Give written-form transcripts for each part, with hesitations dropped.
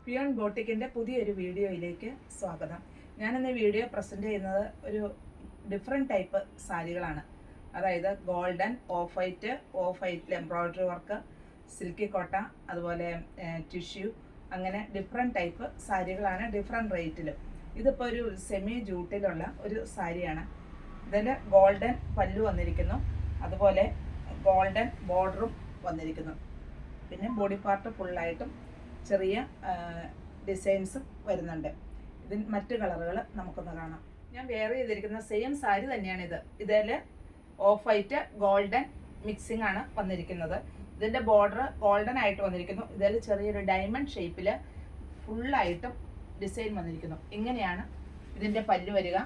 Peon ബോട്ടിക്കിൻ്റെ പുതിയൊരു വീഡിയോയിലേക്ക് സ്വാഗതം. ഞാനിന്ന് വീഡിയോ പ്രസൻറ്റ് ചെയ്യുന്നത് ഒരു ഡിഫറെൻറ്റ് ടൈപ്പ് സാരികളാണ്. അതായത് ഗോൾഡൻ, ഓഫ് വൈറ്റിൽ എംബ്രോയ്ഡറി വർക്ക്, സിൽക്കി കോട്ട, അതുപോലെ ടിഷ്യൂ, അങ്ങനെ ഡിഫറെൻറ്റ് ടൈപ്പ് സാരികളാണ് ഡിഫറെൻറ്റ് റേറ്റിൽ. ഇതിപ്പോൾ ഒരു സെമി ജൂട്ടിലുള്ള ഒരു സാരിയാണ്. ഇതിൽ ഗോൾഡൻ പല്ലു വന്നിരിക്കുന്നു, അതുപോലെ ഗോൾഡൻ ബോർഡറും വന്നിരിക്കുന്നു. പിന്നെ ബോഡി പാർട്ട് ഫുള്ളായിട്ടും ചെറിയ ഡിസൈൻസും വരുന്നുണ്ട്. ഇതിന് മറ്റ് കളറുകൾ നമുക്കൊന്ന് കാണാം. ഞാൻ വെയർ ചെയ്തിരിക്കുന്ന സെയിം സാരി തന്നെയാണിത്. ഇതിൽ ഓഫ് വൈറ്റ് ഗോൾഡൻ മിക്സിംഗ് ആണ് വന്നിരിക്കുന്നത്. ഇതിൻ്റെ ബോർഡർ ഗോൾഡൻ ആയിട്ട് വന്നിരിക്കുന്നു. ഇതിൽ ചെറിയൊരു ഡയമണ്ട് ഷേപ്പിൽ ഫുള്ളായിട്ടും ഡിസൈൻ വന്നിരിക്കുന്നു. ഇങ്ങനെയാണ് ഇതിൻ്റെ പല്ല് വരിക.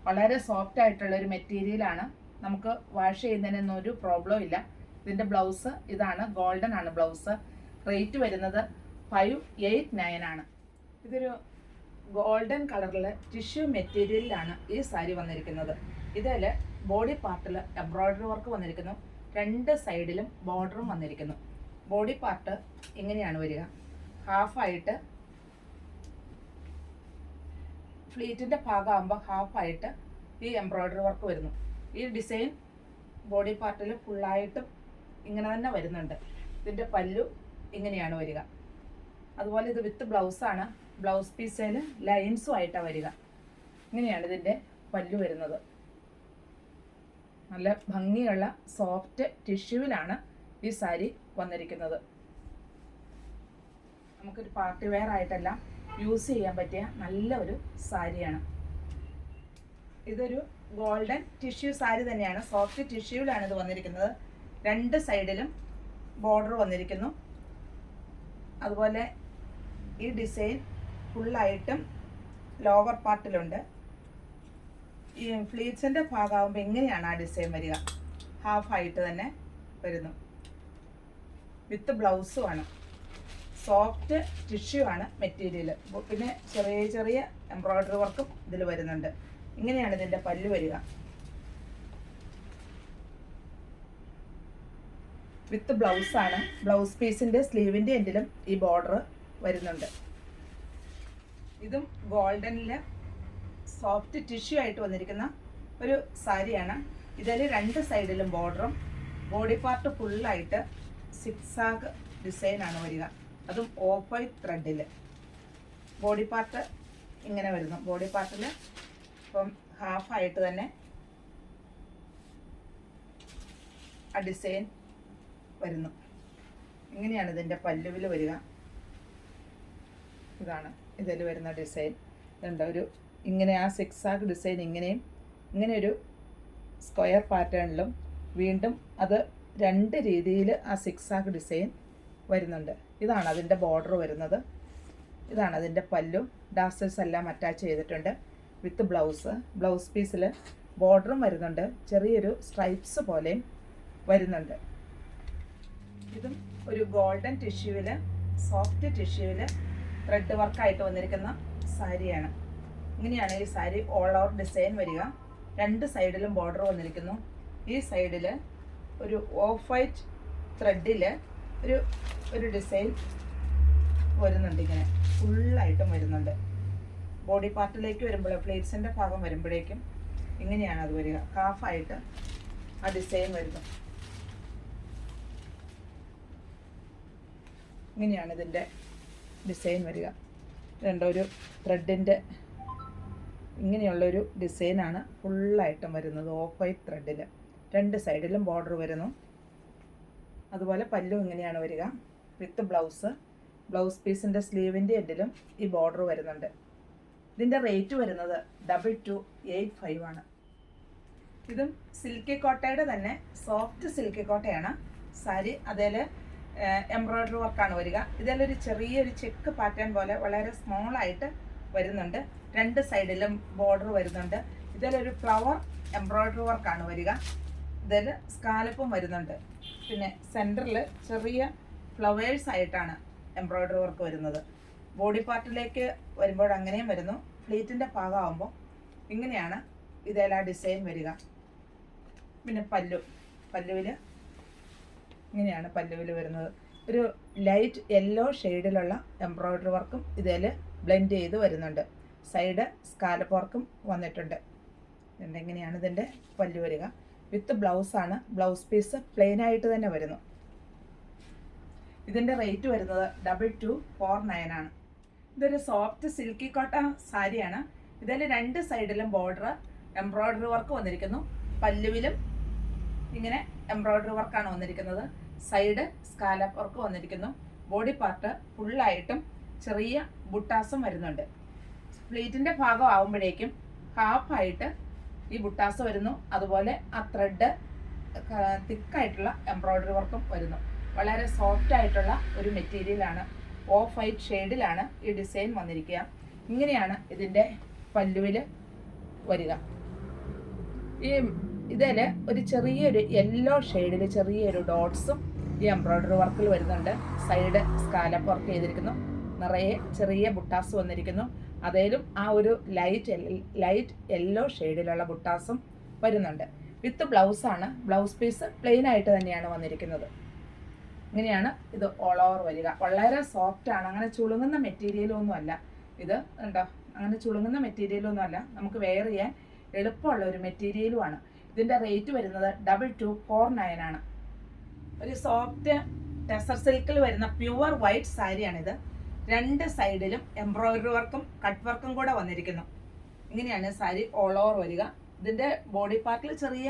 വളരെ സോഫ്റ്റ് ആയിട്ടുള്ള ഒരു മെറ്റീരിയലാണ്. നമുക്ക് വാഷ് ചെയ്യുന്നതിനൊന്നും ഒരു പ്രോബ്ലം ഇല്ല. ഇതിൻ്റെ ബ്ലൗസ് ഇതാണ്, ഗോൾഡൻ ആണ് ബ്ലൗസ്. റേറ്റ് വരുന്നത് 589 ആണ്. ഇതൊരു ഗോൾഡൻ കളറിൽ ടിഷ്യൂ മെറ്റീരിയലിലാണ് ഈ സാരി വന്നിരിക്കുന്നത്. ഇതിൽ ബോഡി പാർട്ടിൽ എംബ്രോയ്ഡറി വർക്ക് വന്നിരിക്കുന്നു. രണ്ട് സൈഡിലും ബോർഡറും വന്നിരിക്കുന്നു. ബോഡി പാർട്ട് ഇങ്ങനെയാണ് വരിക. ഹാഫായിട്ട് ഫ്ലീറ്റിൻ്റെ ഭാഗമാകുമ്പോൾ ഹാഫായിട്ട് ഈ എംബ്രോയ്ഡറി വർക്ക് വരുന്നു. ഈ ഡിസൈൻ ബോഡി പാർട്ടിൽ ഫുള്ളായിട്ടും ഇങ്ങനെ തന്നെ വരുന്നുണ്ട്. ഇതിൻ്റെ പല്ലു ഇങ്ങനെയാണ് വരിക. അതുപോലെ ഇത് വിത്ത് ബ്ലൗസാണ്. ബ്ലൗസ് പീസിൽ ലൈൻസും ആയിട്ടാണ് വരിക. ഇങ്ങനെയാണ് ഇതിൻ്റെ പല്ലു വരുന്നത്. നല്ല ഭംഗിയുള്ള സോഫ്റ്റ് ടിഷ്യൂവിലാണ് ഈ സാരി വന്നിരിക്കുന്നത്. നമുക്കൊരു പാർട്ടി വെയർ ആയിട്ടെല്ലാം യൂസ് ചെയ്യാൻ പറ്റിയ നല്ല ഒരു സാരിയാണ്. ഇതൊരു ഗോൾഡൻ ടിഷ്യൂ സാരി തന്നെയാണ്. സോഫ്റ്റ് ടിഷ്യൂവിലാണ് ഇത് വന്നിരിക്കുന്നത്. രണ്ട് സൈഡിലും ബോർഡർ വന്നിരിക്കുന്നു. അതുപോലെ ഈ ഡിസൈൻ ഫുള്ളായിട്ടും ലോവർ പാർട്ടിലുണ്ട്. ഈ ഫ്ലീറ്റ്സിൻ്റെ ഭാഗമാകുമ്പോൾ എങ്ങനെയാണ് ആ ഡിസൈൻ വരിക? ഹാഫായിട്ട് തന്നെ വരുന്നു. വിത്ത് ബ്ലൗസുമാണ്. സോഫ്റ്റ് ടിഷ്യൂ ആണ് മെറ്റീരിയൽ. പിന്നെ ചെറിയ ചെറിയ എംബ്രോയ്ഡറി വർക്കും ഇതിൽ വരുന്നുണ്ട്. ഇങ്ങനെയാണ് ഇതിൻ്റെ പല്ല് വരിക. വിത്ത് ബ്ലൗസാണ്. ബ്ലൗസ് പീസിൻ്റെ സ്ലീവിൻ്റെ എൻഡിലും ഈ ബോർഡർ വരുന്നുണ്ട്. ഇതും ഗോൾഡനിൽ സോഫ്റ്റ് ടിഷ്യൂ ആയിട്ട് വന്നിരിക്കുന്ന ഒരു സാരിയാണ്. ഇതിൽ രണ്ട് സൈഡിലും ബോർഡറും ബോഡി പാർട്ട് ഫുള്ളായിട്ട് സിക്സാഗ് ഡിസൈനാണ് വരിക. അതും ഓഫ് വൈറ്റ് ത്രെഡിൽ. ബോഡി പാർട്ട് ഇങ്ങനെ വരുന്നു. ബോഡി പാർട്ടിൽ ഇപ്പം ഹാഫായിട്ട് തന്നെ ആ ഡിസൈൻ വരുന്നു. ഇങ്ങനെയാണ് ഇതിൻ്റെ പല്ലുവിൽ വരിക. ഇതാണ് ഇതിൽ വരുന്ന ഡിസൈൻ. ഇതുണ്ട് ഒരു ഇങ്ങനെ ആ സിക്സാഗ് ഡിസൈൻ ഇങ്ങനെയും ഇങ്ങനെ ഒരു സ്ക്വയർ പാറ്റേണിലും വീണ്ടും അത് രണ്ട് രീതിയിൽ ആ സിക്സാഗ് ഡിസൈൻ വരുന്നുണ്ട്. ഇതാണ് അതിൻ്റെ ബോർഡർ വരുന്നത്. ഇതാണ് അതിൻ്റെ പല്ലു. ഡാസൽസ് എല്ലാം അറ്റാച്ച് ചെയ്തിട്ടുണ്ട് വിത്ത് ബ്ലൗസ്. ബ്ലൗസ് പീസിൽ ബോർഡറും വരുന്നുണ്ട്. ചെറിയൊരു സ്ട്രൈപ്സ് പോലെയും വരുന്നുണ്ട്. ഇതും ഒരു ഗോൾഡൻ ടിഷ്യൂവിൽ സോഫ്റ്റ് ടിഷ്യൂവിൽ ത്രെഡ് വർക്കായിട്ട് വന്നിരിക്കുന്ന സാരിയാണ്. ഇങ്ങനെയാണ് ഈ സാരി ഓൾ ഓവർ ഡിസൈൻ വരിക. രണ്ട് സൈഡിലും ബോർഡർ വന്നിരിക്കുന്നു. ഈ സൈഡിൽ ഒരു ഓഫ് വൈറ്റ് ത്രെഡിൽ ഒരു ഡിസൈൻ വരുന്നുണ്ട്. ഇങ്ങനെ ഫുള്ളായിട്ടും വരുന്നുണ്ട്. ബോഡി പാർട്ടിലേക്ക് വരുമ്പോൾ പ്ലേറ്റ്സിൻ്റെ ഭാഗം വരുമ്പോഴേക്കും ഇങ്ങനെയാണ് അത് വരിക. ഹാഫായിട്ട് ആ ഡിസൈൻ വരുന്നു. ഇങ്ങനെയാണ് ഇതിൻ്റെ ഡിസൈൻ വരിക. ഇതുണ്ട് ഒരു ത്രെഡിൻ്റെ ഇങ്ങനെയുള്ളൊരു ഡിസൈനാണ് ഫുള്ളായിട്ടും വരുന്നത്. ഓഫ് വൈറ്റ് ത്രെഡിൽ രണ്ട് സൈഡിലും ബോർഡർ വരുന്നു. അതുപോലെ പല്ലും ഇങ്ങനെയാണ് വരിക വിത്ത് ബ്ലൗസ്. ബ്ലൗസ് പീസിൻ്റെ സ്ലീവിൻ്റെ എൻഡിലും ഈ ബോർഡർ വരുന്നുണ്ട്. ഇതിൻ്റെ റേറ്റ് വരുന്നത് 2285 ആണ്. ഇതും സിൽക്കി കോട്ടയുടെ തന്നെ സോഫ്റ്റ് സിൽക്കി കോട്ടയാണ് സാരി. അതിൽ എംബ്രോയ്ഡറി വർക്കാണ് വരിക. ഇതിലൊരു ചെറിയൊരു ചെക്ക് പാറ്റേൺ പോലെ വളരെ സ്മോളായിട്ട് വരുന്നുണ്ട്. രണ്ട് സൈഡിലും ബോർഡർ വരുന്നുണ്ട്. ഇതിലൊരു ഫ്ലവർ എംബ്രോയ്ഡറി വർക്കാണ് വരിക. ഇതിൽ സ്കാലപ്പും വരുന്നുണ്ട്. പിന്നെ സെൻറ്ററിൽ ചെറിയ ഫ്ലവേഴ്സ് ആയിട്ടാണ് എംബ്രോയ്ഡറി വർക്ക് വരുന്നത്. ബോഡി പാർട്ടിലേക്ക് വരുമ്പോൾ അങ്ങനെയും വരുന്നു. ഫ്ലീറ്റിൻ്റെ ഭാഗമാകുമ്പോൾ ഇങ്ങനെയാണ് ഇതെല്ലാം ഡിസൈൻ വരിക. പിന്നെ പല്ലുവിൽ ഇങ്ങനെയാണ് പല്ലുവിൽ വരുന്നത്. ഒരു ലൈറ്റ് യെല്ലോ ഷെയ്ഡിലുള്ള എംബ്രോയ്ഡറി വർക്കും ഇതിൽ ബ്ലെൻഡ് ചെയ്ത് വരുന്നുണ്ട്. സൈഡ് സ്കാലപ്പ് വർക്കും വന്നിട്ടുണ്ട്. ഇങ്ങനെയാണ് ഇതിൻ്റെ പല്ലു വരിക. വിത്ത് ബ്ലൗസാണ്. ബ്ലൗസ് പീസ് പ്ലെയിൻ ആയിട്ട് തന്നെ വരുന്നു. ഇതിൻ്റെ റേറ്റ് വരുന്നത് 2249 ആണ്. ഇതൊരു സോഫ്റ്റ് സിൽക്കി കോട്ടൺ സാരിയാണ്. ഇതിൽ രണ്ട് സൈഡിലും ബോർഡർ എംബ്രോയ്ഡറി വർക്ക് വന്നിരിക്കുന്നു. പല്ലുവിലും ഇങ്ങനെ എംബ്രോയ്ഡറി വർക്കാണ് വന്നിരിക്കുന്നത്. സൈഡ് സ്കാലപ്പ് വർക്ക് വന്നിരിക്കുന്നു. ബോഡി പാർട്ട് ഫുള്ളായിട്ടും ചെറിയ ബുട്ടാസും വരുന്നുണ്ട്. പ്ലീറ്റിൻ്റെ ഭാഗം ആകുമ്പോഴേക്കും ഹാഫായിട്ട് ഈ ബുട്ടാസ് വരുന്നു. അതുപോലെ ആ ത്രെഡ് തിക്കായിട്ടുള്ള എംബ്രോയ്ഡറി വർക്കും വരുന്നു. വളരെ സോഫ്റ്റ് ആയിട്ടുള്ള ഒരു മെറ്റീരിയലാണ്. ഓഫ് വൈറ്റ് ഷെയ്ഡിലാണ് ഈ ഡിസൈൻ വന്നിരിക്കുക. ഇങ്ങനെയാണ് ഇതിൻ്റെ പല്ലുവിൽ വരിക. ഇതിൽ ഒരു ചെറിയൊരു യെല്ലോ ഷെയ്ഡിൽ ചെറിയൊരു ഡോട്ട്സും ഈ എംബ്രോയ്ഡറി വർക്കിൽ വരുന്നുണ്ട്. സൈഡ് സ്കാലപ്പ് വർക്ക് ചെയ്തിരിക്കുന്നു. നിറയെ ചെറിയ ബുട്ടാസ് വന്നിരിക്കുന്നു. അതേലും ആ ഒരു ലൈറ്റ് യെല്ലോ ഷെയ്ഡിലുള്ള ബുട്ടാസും വരുന്നുണ്ട്. വിത്ത് ബ്ലൗസാണ്. ബ്ലൗസ് പീസ് പ്ലെയിൻ ആയിട്ട് തന്നെയാണ് വന്നിരിക്കുന്നത്. ഇങ്ങനെയാണ് ഇത് ഓൾ ഓവർ വരിക. വളരെ സോഫ്റ്റ് ആണ്. അങ്ങനെ ചുളുങ്ങുന്ന മെറ്റീരിയലൊന്നും അല്ല ഇത്. ഉണ്ടോ, അങ്ങനെ ചുളുങ്ങുന്ന മെറ്റീരിയലൊന്നും അല്ല. നമുക്ക് വെയർ ചെയ്യാൻ എളുപ്പമുള്ള ഒരു മെറ്റീരിയലുമാണ്. ഇതിൻ്റെ റേറ്റ് വരുന്നത് 2249 ആണ്. ഒരു സോഫ്റ്റ് ടെസർ സിൽക്കിൽ വരുന്ന പ്യുവർ വൈറ്റ് സാരിയാണിത്. രണ്ട് സൈഡിലും എംബ്രോയ്ഡറി വർക്കും കട്ട് വർക്കും കൂടെ വന്നിരിക്കുന്നു. ഇങ്ങനെയാണ് സാരി ഓൾ ഓവർ വരിക. ഇതിൻ്റെ ബോഡി പാർട്ടിൽ ചെറിയ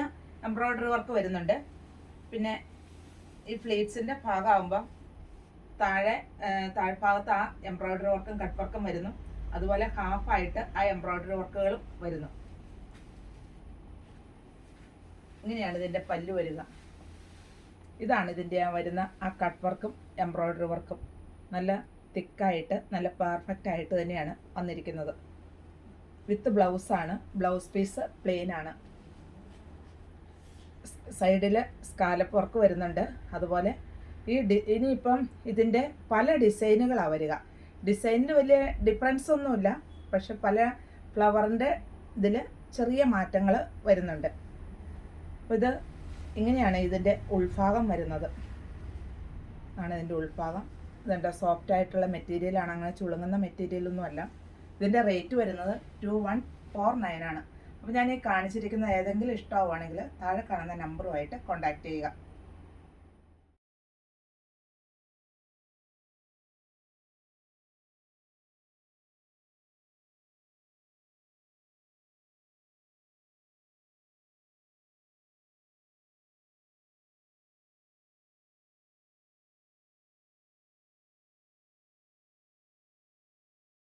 എംബ്രോയ്ഡറി വർക്ക് വരുന്നുണ്ട്. പിന്നെ ഈ ഫ്ലീറ്റ്സിൻ്റെ ഭാഗമാകുമ്പം താഴ്ഭാഗത്ത് ആ എംബ്രോയ്ഡറി വർക്കും കട്ട് വർക്കും വരുന്നു. അതുപോലെ ഹാഫായിട്ട് ആ എംബ്രോയ്ഡറി വർക്കുകളും വരുന്നു. ഇങ്ങനെയാണ് ഇതിൻ്റെ പല്ലു വരിക. ഇതാണ് ഇതിൻ്റെ വരുന്ന ആ കട്ട് വർക്കും എംബ്രോയ്ഡറി വർക്കും. നല്ല തിക്കായിട്ട് നല്ല പെർഫെക്റ്റ് ആയിട്ട് തന്നെയാണ് വന്നിരിക്കുന്നത്. വിത്ത് ബ്ലൗസാണ്. ബ്ലൗസ് പീസ് പ്ലെയിൻ ആണ്. സൈഡിൽ സ്കാലപ്പ് വർക്ക് വരുന്നുണ്ട്. അതുപോലെ ഇനിയിപ്പം ഇതിൻ്റെ പല ഡിസൈനുകളാണ് വരിക. ഡിസൈനിൽ വലിയ ഡിഫറൻസ് ഒന്നുമില്ല. പക്ഷെ പല ഫ്ലവറിൻ്റെ ഇതിൽ ചെറിയ മാറ്റങ്ങൾ വരുന്നുണ്ട്. അപ്പോൾ ഇത് ഇങ്ങനെയാണ് ഇതിൻ്റെ ഉൾഭാഗം വരുന്നത്. ആണ് ഇതിൻ്റെ ഉൾഭാഗം. ഇതെന്താ സോഫ്റ്റ് ആയിട്ടുള്ള മെറ്റീരിയലാണ്. അങ്ങനെ ചുളുങ്ങുന്ന മെറ്റീരിയലൊന്നുമല്ല. ഇതിൻ്റെ റേറ്റ് വരുന്നത് 2149 ആണ്. അപ്പോൾ ഞാൻ ഈ കാണിച്ചിരിക്കുന്ന ഏതെങ്കിലും ഇഷ്ടമാവുകയാണെങ്കിൽ താഴെ കാണുന്ന നമ്പറുമായിട്ട് കോൺടാക്റ്റ് ചെയ്യുക.